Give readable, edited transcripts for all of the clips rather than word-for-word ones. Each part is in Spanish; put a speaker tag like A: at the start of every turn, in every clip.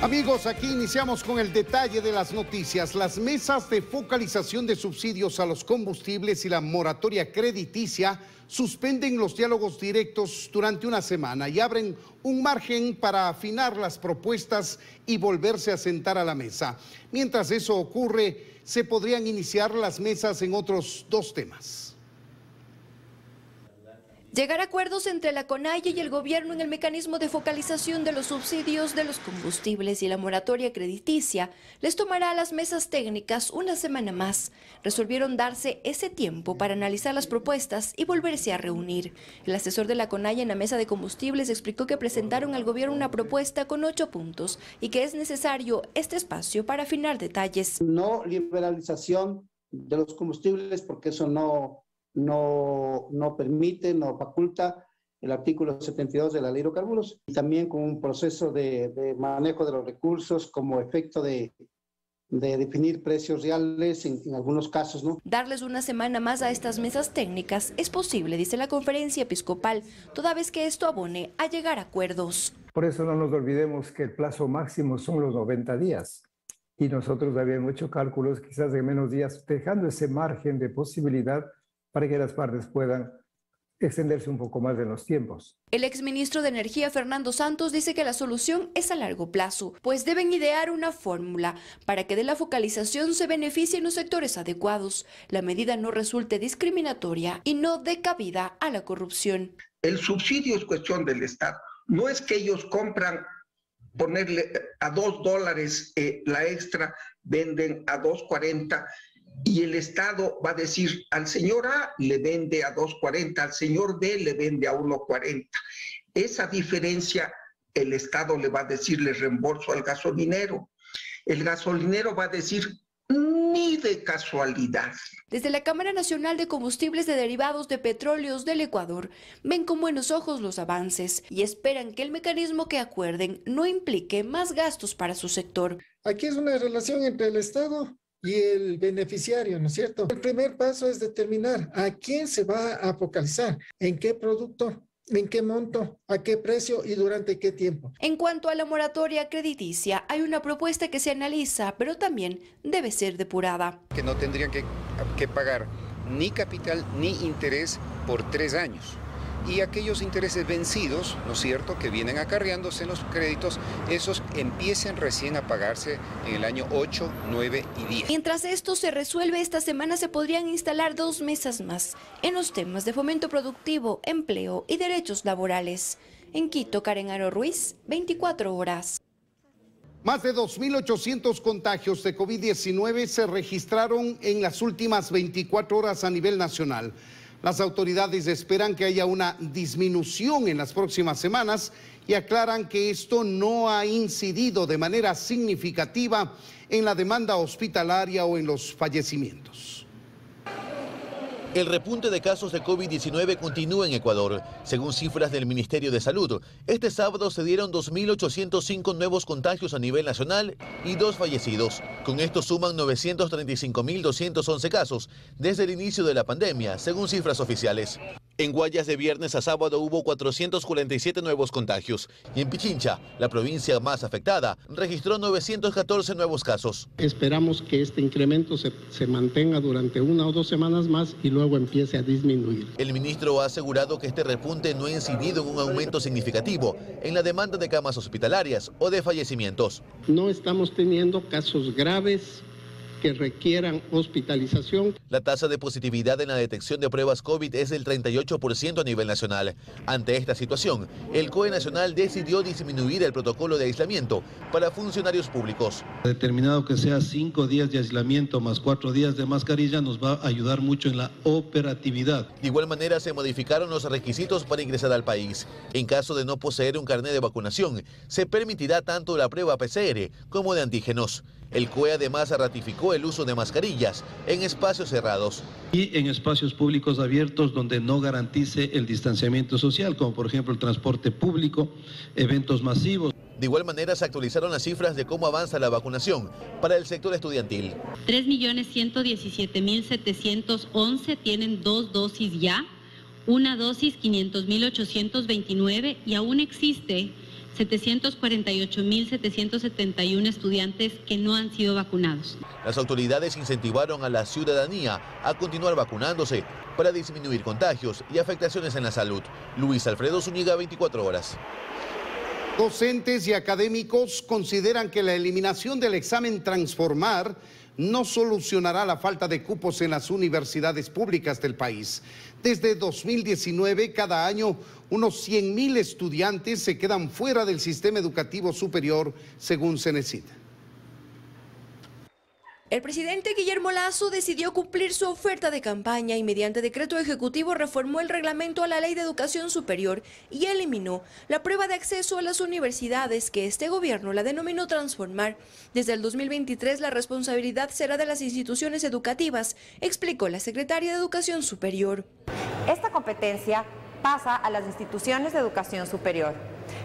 A: Amigos, aquí iniciamos con el detalle de las noticias. Las mesas de focalización de subsidios a los combustibles y la moratoria crediticia suspenden los diálogos directos durante una semana y abren un margen para afinar las propuestas y volverse a sentar a la mesa. Mientras eso ocurre, se podrían iniciar las mesas en otros dos temas.
B: Llegar a acuerdos entre la CONAIE y el gobierno en el mecanismo de focalización de los subsidios de los combustibles y la moratoria crediticia les tomará a las mesas técnicas una semana más. Resolvieron darse ese tiempo para analizar las propuestas y volverse a reunir. El asesor de la CONAIE en la mesa de combustibles explicó que presentaron al gobierno una propuesta con 8 puntos y que es necesario este espacio para afinar detalles.
C: No liberalización de los combustibles, porque eso no permite, no faculta el artículo 72 de la Ley de Hidrocarburos, y también con un proceso de manejo de los recursos como efecto de definir precios reales en algunos casos, ¿no?
B: Darles una semana más a estas mesas técnicas es posible, dice la conferencia episcopal, toda vez que esto abone a llegar a acuerdos.
D: Por eso no nos olvidemos que el plazo máximo son los 90 días. Y nosotros habíamos hecho cálculos quizás de menos días, dejando ese margen de posibilidad para que las partes puedan extenderse un poco más en los tiempos.
B: El exministro de Energía, Fernando Santos, dice que la solución es a largo plazo, pues deben idear una fórmula para que de la focalización se beneficien los sectores adecuados, la medida no resulte discriminatoria y no dé cabida a la corrupción.
E: El subsidio es cuestión del Estado. No es que ellos compran, ponerle a $2 la extra, venden a 2.40, y el Estado va a decir, al señor A le vende a 2.40, al señor B le vende a 1.40. Esa diferencia el Estado le va a decir, le reembolso al gasolinero. El gasolinero va a decir, ni de casualidad.
B: Desde la Cámara Nacional de Combustibles de Derivados de Petróleos del Ecuador, ven con buenos ojos los avances y esperan que el mecanismo que acuerden no implique más gastos para su sector.
F: Aquí es una relación entre el Estado y el beneficiario, ¿no es cierto? El primer paso es determinar a quién se va a focalizar, en qué producto, en qué monto, a qué precio y durante qué tiempo.
B: En cuanto a la moratoria crediticia, hay una propuesta que se analiza, pero también debe ser depurada.
G: Que no tendrían que pagar ni capital ni interés por 3 años. Y aquellos intereses vencidos, ¿no es cierto?, que vienen acarreándose en los créditos, esos empiecen recién a pagarse en el año 8, 9 y 10.
B: Mientras esto se resuelve, esta semana se podrían instalar 2 mesas más en los temas de fomento productivo, empleo y derechos laborales. En Quito, Karen Aro Ruiz, 24 horas.
A: Más de 2.800 contagios de COVID-19 se registraron en las últimas 24 horas a nivel nacional. Las autoridades esperan que haya una disminución en las próximas semanas y aclaran que esto no ha incidido de manera significativa en la demanda hospitalaria o en los fallecimientos.
H: El repunte de casos de COVID-19 continúa en Ecuador. Según cifras del Ministerio de Salud, este sábado se dieron 2.805 nuevos contagios a nivel nacional y 2 fallecidos. Con esto suman 935.211 casos desde el inicio de la pandemia, según cifras oficiales. En Guayas, de viernes a sábado hubo 447 nuevos contagios y en Pichincha, la provincia más afectada, registró 914 nuevos casos.
I: Esperamos que este incremento se mantenga durante 1 o 2 semanas más y luego empiece a disminuir.
H: El ministro ha asegurado que este repunte no ha incidido en un aumento significativo en la demanda de camas hospitalarias o de fallecimientos.
I: No estamos teniendo casos graves que requieran hospitalización.
H: La tasa de positividad en la detección de pruebas COVID es del 38% a nivel nacional. Ante esta situación, el COE Nacional decidió disminuir el protocolo de aislamiento para funcionarios públicos.
J: Determinado que sea 5 días de aislamiento más 4 días de mascarilla nos va a ayudar mucho en la operatividad.
H: De igual manera se modificaron los requisitos para ingresar al país. En caso de no poseer un carnet de vacunación, se permitirá tanto la prueba PCR como de antígenos. El COE además ratificó el uso de mascarillas en espacios cerrados.
J: Y en espacios públicos abiertos donde no garantice el distanciamiento social, como por ejemplo el transporte público, eventos masivos.
H: De igual manera se actualizaron las cifras de cómo avanza la vacunación para el sector estudiantil.
K: 3.117.711 tienen 2 dosis ya, una dosis 500.829 y aún existe 748.771 estudiantes que no han sido vacunados.
H: Las autoridades incentivaron a la ciudadanía a continuar vacunándose para disminuir contagios y afectaciones en la salud. Luis Alfredo Zúñiga, 24 horas.
A: Docentes y académicos consideran que la eliminación del examen Transformar no solucionará la falta de cupos en las universidades públicas del país. Desde 2019, cada año, unos 100,000 estudiantes se quedan fuera del sistema educativo superior, según Cenecit.
B: El presidente Guillermo Lasso decidió cumplir su oferta de campaña y mediante decreto ejecutivo reformó el reglamento a la Ley de Educación Superior y eliminó la prueba de acceso a las universidades que este gobierno la denominó Transformar. Desde el 2023 la responsabilidad será de las instituciones educativas, explicó la secretaria de Educación Superior.
L: Esta competencia pasa a las instituciones de educación superior.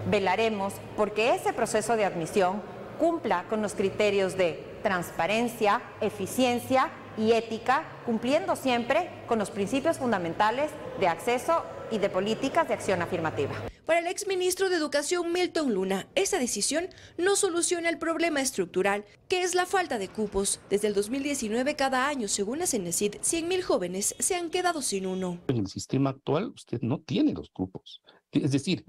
L: Velaremos porque ese proceso de admisión cumpla con los criterios de transparencia, eficiencia y ética, cumpliendo siempre con los principios fundamentales de acceso y de políticas de acción afirmativa.
B: Para el exministro de Educación Milton Luna, esta decisión no soluciona el problema estructural, que es la falta de cupos. Desde el 2019, cada año, según la Cenecit, 100,000 jóvenes se han quedado sin uno.
M: En el sistema actual, usted no tiene los cupos. Es decir,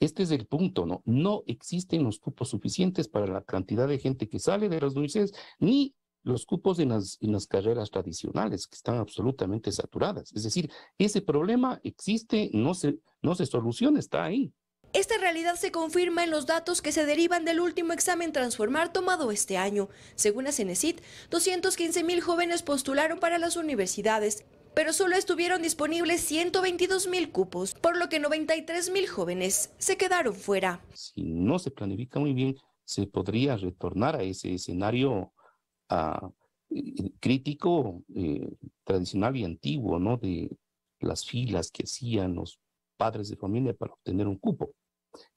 M: este es el punto, ¿no? No existen los cupos suficientes para la cantidad de gente que sale de las universidades, ni los cupos en las carreras tradicionales, que están absolutamente saturadas. Es decir, ese problema existe, no se soluciona, está ahí.
B: Esta realidad se confirma en los datos que se derivan del último examen Transformar tomado este año. Según la Cenecit, 215,000 jóvenes postularon para las universidades, pero solo estuvieron disponibles 122,000 cupos, por lo que 93,000 jóvenes se quedaron fuera.
M: Si no se planifica muy bien, se podría retornar a ese escenario crítico, tradicional y antiguo, ¿no? De las filas que hacían los padres de familia para obtener un cupo.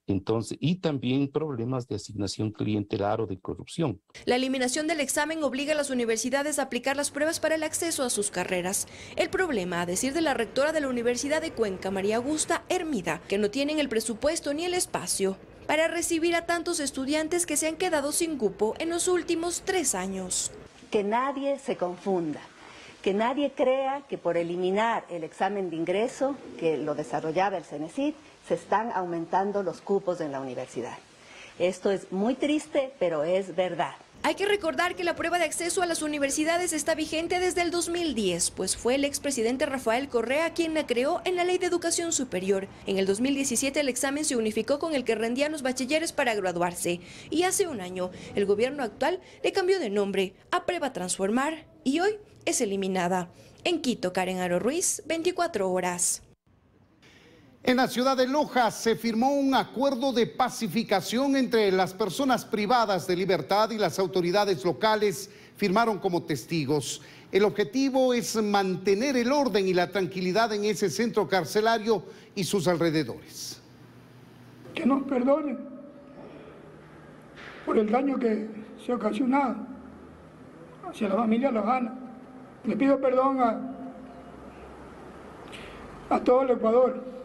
M: Entonces, y también problemas de asignación clientelar o de corrupción.
B: La eliminación del examen obliga a las universidades a aplicar las pruebas para el acceso a sus carreras. El problema, a decir de la rectora de la Universidad de Cuenca, María Augusta Hermida, que no tienen el presupuesto ni el espacio para recibir a tantos estudiantes que se han quedado sin cupo en los últimos 3 años.
N: Que nadie se confunda, que nadie crea que por eliminar el examen de ingreso, que lo desarrollaba el Cenecit, se están aumentando los cupos en la universidad. Esto es muy triste, pero es verdad.
B: Hay que recordar que la prueba de acceso a las universidades está vigente desde el 2010, pues fue el expresidente Rafael Correa quien la creó en la Ley de Educación Superior. En el 2017 el examen se unificó con el que rendían los bachilleres para graduarse. Y hace un año, el gobierno actual le cambió de nombre a Prueba Transformar y hoy es eliminada. En Quito, Karen Aro Ruiz, 24 horas.
A: En la ciudad de Loja se firmó un acuerdo de pacificación entre las personas privadas de libertad y las autoridades locales firmaron como testigos. El objetivo es mantener el orden y la tranquilidad en ese centro carcelario y sus alrededores.
O: Que nos perdonen por el daño que se ha ocasionado hacia la familia Lojana. Le pido perdón a todo el Ecuador.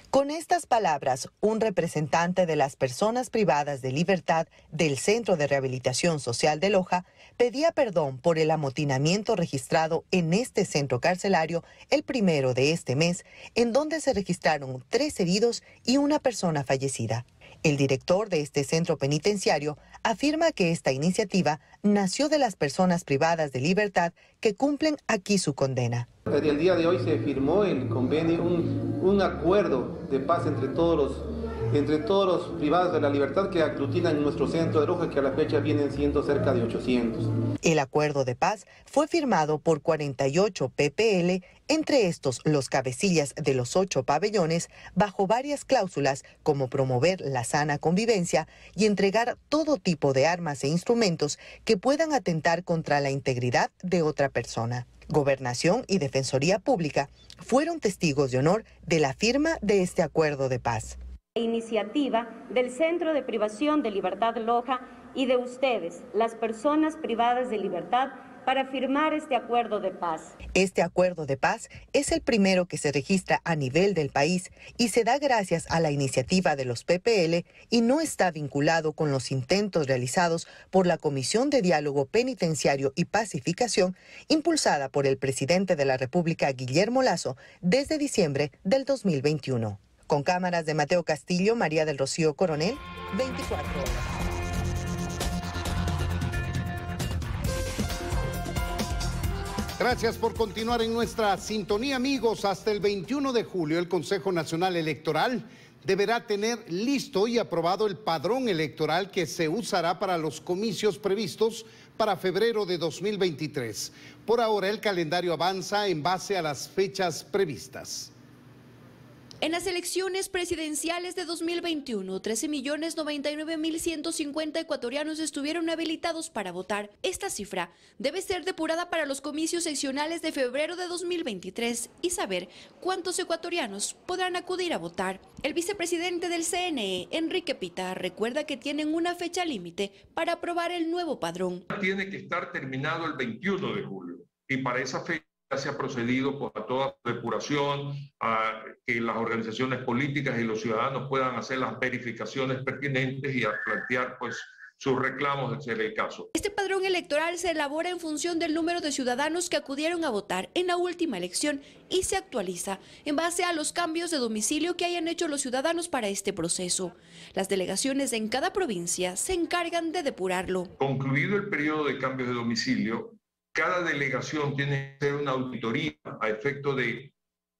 P: Con estas palabras, un representante de las personas privadas de libertad del Centro de Rehabilitación Social de Loja pedía perdón por el amotinamiento registrado en este centro carcelario el 1 de este mes, en donde se registraron 3 heridos y una persona fallecida. El director de este centro penitenciario afirma que esta iniciativa nació de las personas privadas de libertad que cumplen aquí su condena.
Q: El día de hoy se firmó el convenio, un acuerdo de paz entre todos los privados de la libertad que aglutinan en nuestro centro de Loja, que a la fecha vienen siendo cerca de 800.
P: El acuerdo de paz fue firmado por 48 PPL, entre estos los cabecillas de los 8 pabellones, bajo varias cláusulas como promover la sana convivencia y entregar todo tipo de armas e instrumentos que puedan atentar contra la integridad de otra persona. Gobernación y Defensoría Pública fueron testigos de honor de la firma de este acuerdo de paz.
R: Iniciativa del Centro de Privación de Libertad Loja y de ustedes, las personas privadas de libertad para firmar este acuerdo de paz.
P: Este acuerdo de paz es el primero que se registra a nivel del país y se da gracias a la iniciativa de los PPL y no está vinculado con los intentos realizados por la Comisión de Diálogo Penitenciario y Pacificación impulsada por el presidente de la República, Guillermo Lasso, desde diciembre del 2021. Con cámaras de Mateo Castillo, María del Rocío Coronel, 24 horas.
A: Gracias por continuar en nuestra sintonía, amigos. Hasta el 21 de julio, el Consejo Nacional Electoral deberá tener listo y aprobado el padrón electoral que se usará para los comicios previstos para febrero de 2023. Por ahora, el calendario avanza en base a las fechas previstas.
B: En las elecciones presidenciales de 2021, 13.099.150 ecuatorianos estuvieron habilitados para votar. Esta cifra debe ser depurada para los comicios seccionales de febrero de 2023 y saber cuántos ecuatorianos podrán acudir a votar. El vicepresidente del CNE, Enrique Pita, recuerda que tienen una fecha límite para aprobar el nuevo padrón.
S: Tiene que estar terminado el 21 de julio y para esa fecha se ha procedido a toda depuración, a que las organizaciones políticas y los ciudadanos puedan hacer las verificaciones pertinentes y a plantear sus reclamos, de ser el caso.
B: Este padrón electoral se elabora en función del número de ciudadanos que acudieron a votar en la última elección y se actualiza en base a los cambios de domicilio que hayan hecho los ciudadanos para este proceso. Las delegaciones en cada provincia se encargan de depurarlo.
S: Concluido el periodo de cambios de domicilio, cada delegación tiene que hacer una auditoría a efecto de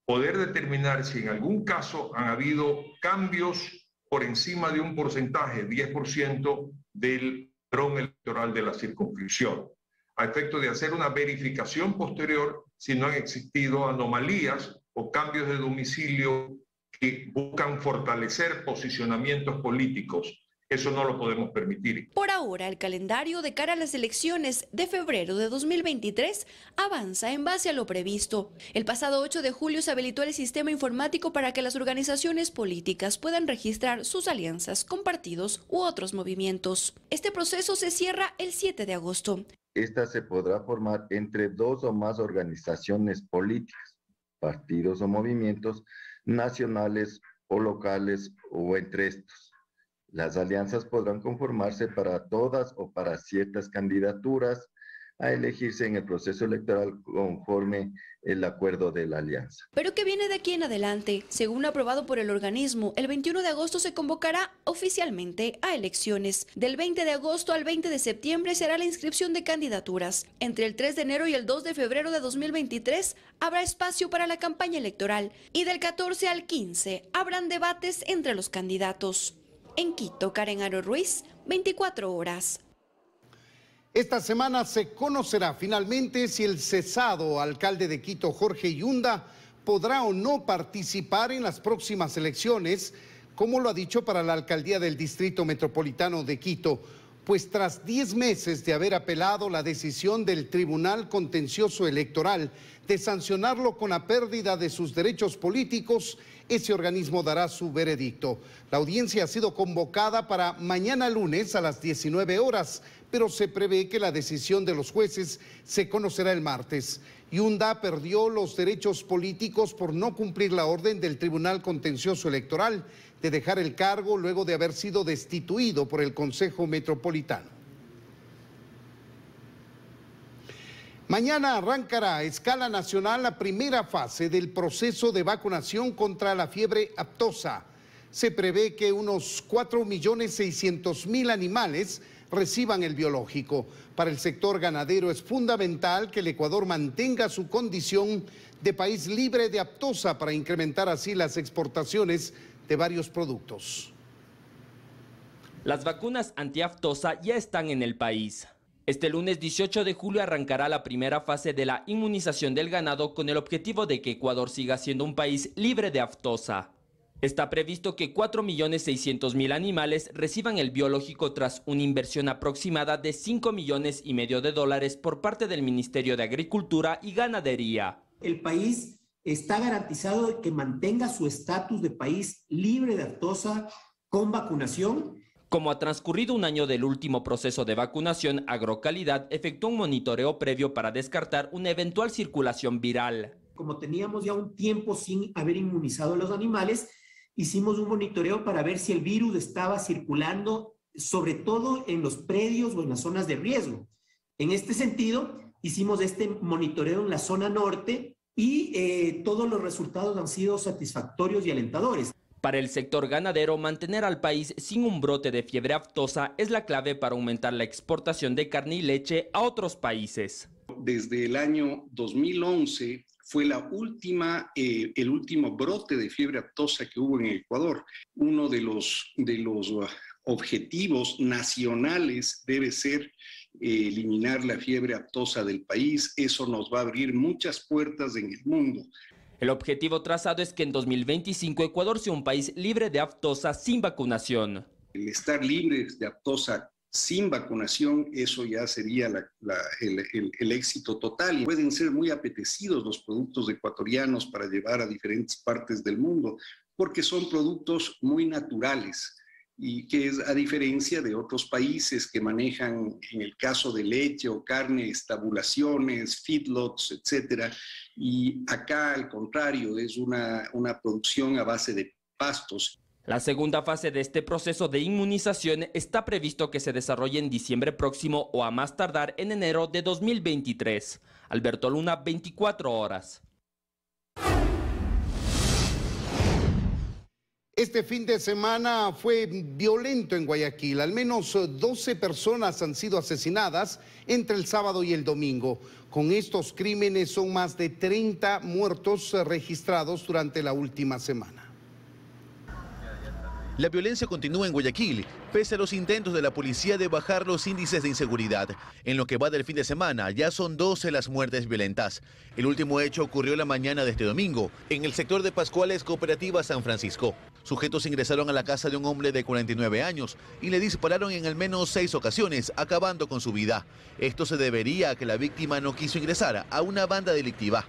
S: poder determinar si en algún caso han habido cambios por encima de un porcentaje, 10% del padrón electoral de la circunscripción, a efecto de hacer una verificación posterior si no han existido anomalías o cambios de domicilio que buscan fortalecer posicionamientos políticos. Eso no lo podemos permitir.
B: Por ahora, el calendario de cara a las elecciones de febrero de 2023 avanza en base a lo previsto. El pasado 8 de julio se habilitó el sistema informático para que las organizaciones políticas puedan registrar sus alianzas con partidos u otros movimientos. Este proceso se cierra el 7 de agosto.
T: Esta se podrá formar entre 2 o más organizaciones políticas, partidos o movimientos nacionales o locales o entre estos. Las alianzas podrán conformarse para todas o para ciertas candidaturas a elegirse en el proceso electoral conforme el acuerdo de la alianza.
B: Pero ¿qué viene de aquí en adelante? Según aprobado por el organismo, el 21 de agosto se convocará oficialmente a elecciones. Del 20 de agosto al 20 de septiembre será la inscripción de candidaturas. Entre el 3 de enero y el 2 de febrero de 2023 habrá espacio para la campaña electoral y del 14 al 15 habrán debates entre los candidatos. En Quito, Karen Aro Ruiz, 24 horas.
A: Esta semana se conocerá finalmente si el cesado alcalde de Quito, Jorge Yunda, podrá o no participar en las próximas elecciones, como lo ha dicho para la alcaldía del Distrito Metropolitano de Quito, pues tras 10 meses de haber apelado la decisión del Tribunal Contencioso Electoral de sancionarlo con la pérdida de sus derechos políticos, ese organismo dará su veredicto. La audiencia ha sido convocada para mañana lunes a las 19 horas, pero se prevé que la decisión de los jueces se conocerá el martes. Yunda perdió los derechos políticos por no cumplir la orden del Tribunal Contencioso Electoral de dejar el cargo luego de haber sido destituido por el Consejo Metropolitano. Mañana arrancará a escala nacional la primera fase del proceso de vacunación contra la fiebre aftosa. Se prevé que unos 4.600.000 animales reciban el biológico. Para el sector ganadero es fundamental que el Ecuador mantenga su condición de país libre de aftosa para incrementar así las exportaciones de varios productos.
U: Las vacunas antiaftosa ya están en el país. Este lunes 18 de julio arrancará la primera fase de la inmunización del ganado con el objetivo de que Ecuador siga siendo un país libre de aftosa. Está previsto que 4.600.000 animales reciban el biológico tras una inversión aproximada de $5,5 millones por parte del Ministerio de Agricultura y Ganadería.
V: El país está garantizado de que mantenga su estatus de país libre de aftosa con vacunación.
U: Como ha transcurrido un año del último proceso de vacunación, Agrocalidad efectuó un monitoreo previo para descartar una eventual circulación viral.
V: Como teníamos ya un tiempo sin haber inmunizado a los animales, hicimos un monitoreo para ver si el virus estaba circulando, sobre todo en los predios o en las zonas de riesgo. En este sentido, hicimos este monitoreo en la zona norte y todos los resultados han sido satisfactorios y alentadores.
U: Para el sector ganadero, mantener al país sin un brote de fiebre aftosa es la clave para aumentar la exportación de carne y leche a otros países.
C: Desde el año 2011 fue el último brote de fiebre aftosa que hubo en Ecuador. Uno de los objetivos nacionales debe ser eliminar la fiebre aftosa del país. Eso nos va a abrir muchas puertas en el mundo.
U: El objetivo trazado es que en 2025 Ecuador sea un país libre de aftosa sin vacunación.
C: El estar libres de aftosa sin vacunación, eso ya sería el éxito total. Y pueden ser muy apetecidos los productos ecuatorianos para llevar a diferentes partes del mundo, porque son productos muy naturales y que es a diferencia de otros países que manejan, en el caso de leche o carne, estabulaciones, feedlots, etcétera. Y acá, al contrario, es una producción a base de pastos.
U: La segunda fase de este proceso de inmunización está previsto que se desarrolle en diciembre próximo o a más tardar en enero de 2023. Alberto Luna, 24 horas.
A: Este fin de semana fue violento en Guayaquil. Al menos 12 personas han sido asesinadas entre el sábado y el domingo. Con estos crímenes son más de 30 muertos registrados durante la última semana.
H: La violencia continúa en Guayaquil, pese a los intentos de la policía de bajar los índices de inseguridad. En lo que va del fin de semana, ya son 12 las muertes violentas. El último hecho ocurrió la mañana de este domingo, en el sector de Pascuales, Cooperativa San Francisco. Sujetos ingresaron a la casa de un hombre de 49 años y le dispararon en al menos 6 ocasiones, acabando con su vida. Esto se debería a que la víctima no quiso ingresar a una banda delictiva.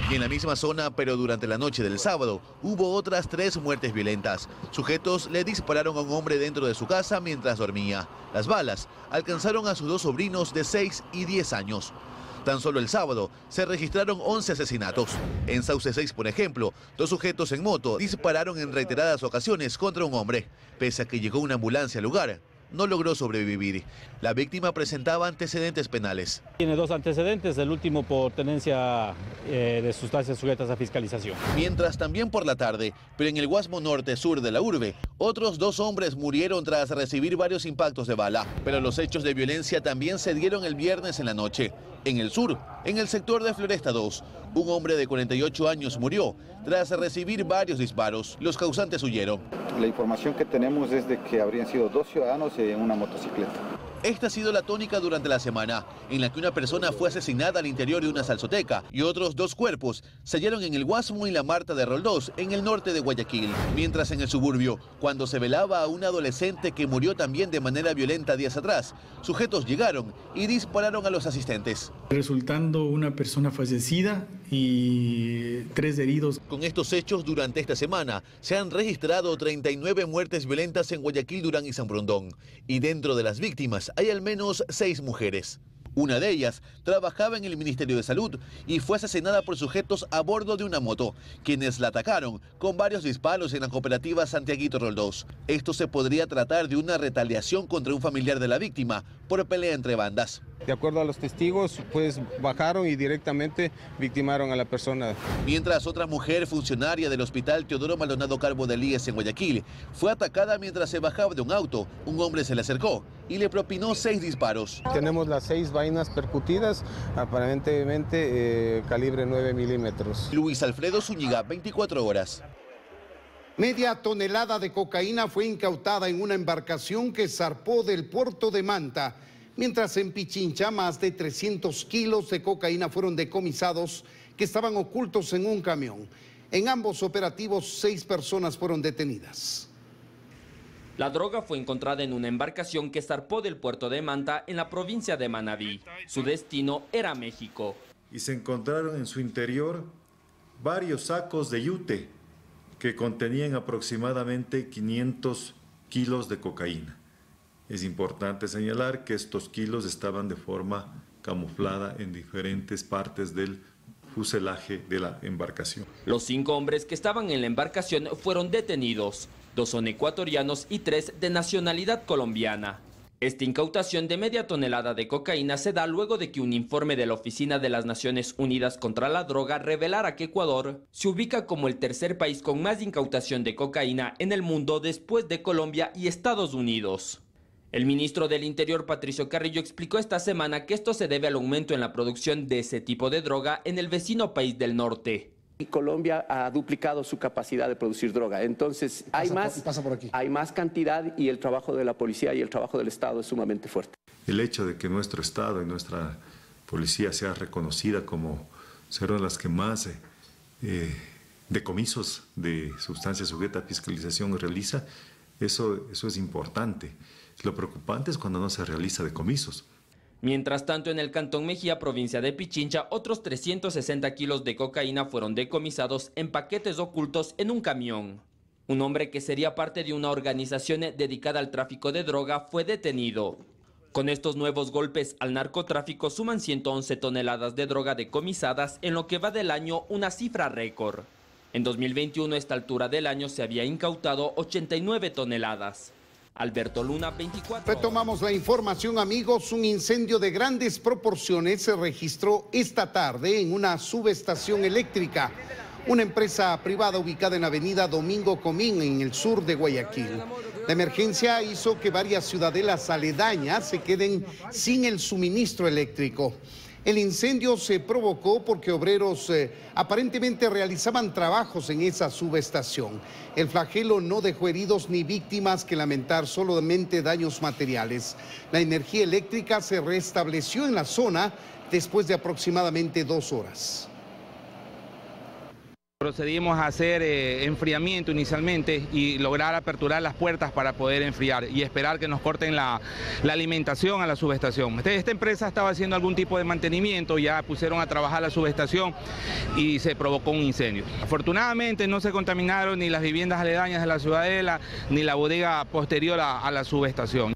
H: Y en la misma zona, pero durante la noche del sábado, hubo otras 3 muertes violentas. Sujetos le dispararon a un hombre dentro de su casa mientras dormía. Las balas alcanzaron a sus 2 sobrinos de 6 y 10 años. Tan solo el sábado se registraron 11 asesinatos. En Sauce 6, por ejemplo, 2 sujetos en moto dispararon en reiteradas ocasiones contra un hombre. Pese a que llegó una ambulancia al lugar, no logró sobrevivir. La víctima presentaba antecedentes penales.
D: Tiene 2 antecedentes, el último por tenencia de sustancias sujetas a fiscalización.
H: Mientras también por la tarde, pero en el Guasmo norte-sur de la urbe, otros 2 hombres murieron tras recibir varios impactos de bala. Pero los hechos de violencia también se dieron el viernes en la noche. En el sur, en el sector de Floresta 2, un hombre de 48 años murió tras recibir varios disparos. Los causantes huyeron.
W: La información que tenemos es de que habrían sido 2 ciudadanos en una motocicleta.
H: Esta ha sido la tónica durante la semana, en la que una persona fue asesinada al interior de una salsoteca y otros 2 cuerpos se hallaron en el Guasmo y la Marta de Roldós, en el norte de Guayaquil. Mientras en el suburbio, cuando se velaba a un adolescente que murió también de manera violenta días atrás, sujetos llegaron y dispararon a los asistentes.
X: Resultando una persona fallecida y 3 heridos.
H: Con estos hechos, durante esta semana, se han registrado 39 muertes violentas en Guayaquil, Durán y San Borondón. Y dentro de las víctimas hay al menos 6 mujeres. Una de ellas trabajaba en el Ministerio de Salud y fue asesinada por sujetos a bordo de una moto, quienes la atacaron con varios disparos en la cooperativa Santiaguito Roldós. Esto se podría tratar de una retaliación contra un familiar de la víctima por pelea entre bandas.
Q: De acuerdo a los testigos, pues bajaron y directamente victimaron a la persona.
H: Mientras otra mujer funcionaria del Hospital Teodoro Maldonado Carbo de Elías en Guayaquil fue atacada mientras se bajaba de un auto, un hombre se le acercó y le propinó 6 disparos.
Q: Tenemos las 6 vainas percutidas, aparentemente calibre 9 milímetros.
H: Luis Alfredo Zúñiga, 24 horas.
A: Media tonelada de cocaína fue incautada en una embarcación que zarpó del puerto de Manta. Mientras en Pichincha, más de 300 kilos de cocaína fueron decomisados que estaban ocultos en un camión. En ambos operativos, 6 personas fueron detenidas.
U: La droga fue encontrada en una embarcación que zarpó del puerto de Manta en la provincia de Manabí. Su destino era México.
Y: Y se encontraron en su interior varios sacos de yute que contenían aproximadamente 500 kilos de cocaína. Es importante señalar que estos kilos estaban de forma camuflada en diferentes partes del fuselaje de la embarcación.
U: Los 5 hombres que estaban en la embarcación fueron detenidos. 2 son ecuatorianos y 3 de nacionalidad colombiana. Esta incautación de media tonelada de cocaína se da luego de que un informe de la Oficina de las Naciones Unidas contra la Droga revelara que Ecuador se ubica como el tercer país con más incautación de cocaína en el mundo después de Colombia y Estados Unidos. El ministro del Interior, Patricio Carrillo, explicó esta semana que esto se debe al aumento en la producción de ese tipo de droga en el vecino país del norte.
E: Colombia ha duplicado su capacidad de producir droga, entonces hay más cantidad y el trabajo de la policía y el trabajo del Estado es sumamente fuerte.
Y: El hecho de que nuestro Estado y nuestra policía sea reconocida como ser una de las que más decomisos de sustancias sujetas a fiscalización realiza, eso es importante. Lo preocupante es cuando no se realiza decomisos.
U: Mientras tanto, en el Cantón Mejía, provincia de Pichincha, otros 360 kilos de cocaína fueron decomisados en paquetes ocultos en un camión. Un hombre que sería parte de una organización dedicada al tráfico de droga fue detenido. Con estos nuevos golpes al narcotráfico suman 111 toneladas de droga decomisadas en lo que va del año, una cifra récord. En 2021, a esta altura del año, se había incautado 89 toneladas. Alberto Luna, 24 horas.
A: Retomamos la información, amigos. Un incendio de grandes proporciones se registró esta tarde en una subestación eléctrica. Una empresa privada ubicada en Avenida Domingo Comín, en el sur de Guayaquil. La emergencia hizo que varias ciudadelas aledañas se queden sin el suministro eléctrico. El incendio se provocó porque obreros aparentemente realizaban trabajos en esa subestación. El flagelo no dejó heridos ni víctimas que lamentar, solamente daños materiales. La energía eléctrica se restableció en la zona después de aproximadamente 2 horas.
F: Procedimos a hacer enfriamiento inicialmente y lograr aperturar las puertas para poder enfriar y esperar que nos corten la alimentación a la subestación. Esta empresa estaba haciendo algún tipo de mantenimiento, ya pusieron a trabajar la subestación y se provocó un incendio. Afortunadamente no se contaminaron ni las viviendas aledañas de la ciudadela ni la bodega posterior a la subestación.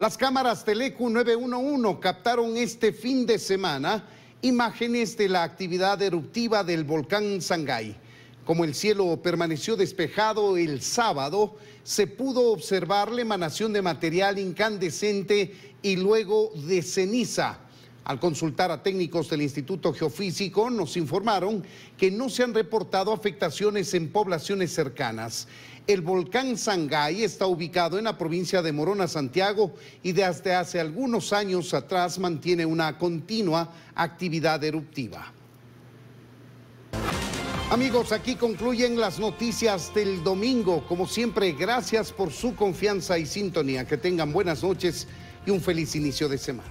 A: Las cámaras Telecu 911 captaron este fin de semana imágenes de la actividad eruptiva del volcán Sangay. Como el cielo permaneció despejado el sábado, se pudo observar la emanación de material incandescente y luego de ceniza. Al consultar a técnicos del Instituto Geofísico, nos informaron que no se han reportado afectaciones en poblaciones cercanas. El volcán Sangay está ubicado en la provincia de Morona, Santiago, y desde hace algunos años atrás mantiene una continua actividad eruptiva. Amigos, aquí concluyen las noticias del domingo. Como siempre, gracias por su confianza y sintonía. Que tengan buenas noches y un feliz inicio de semana.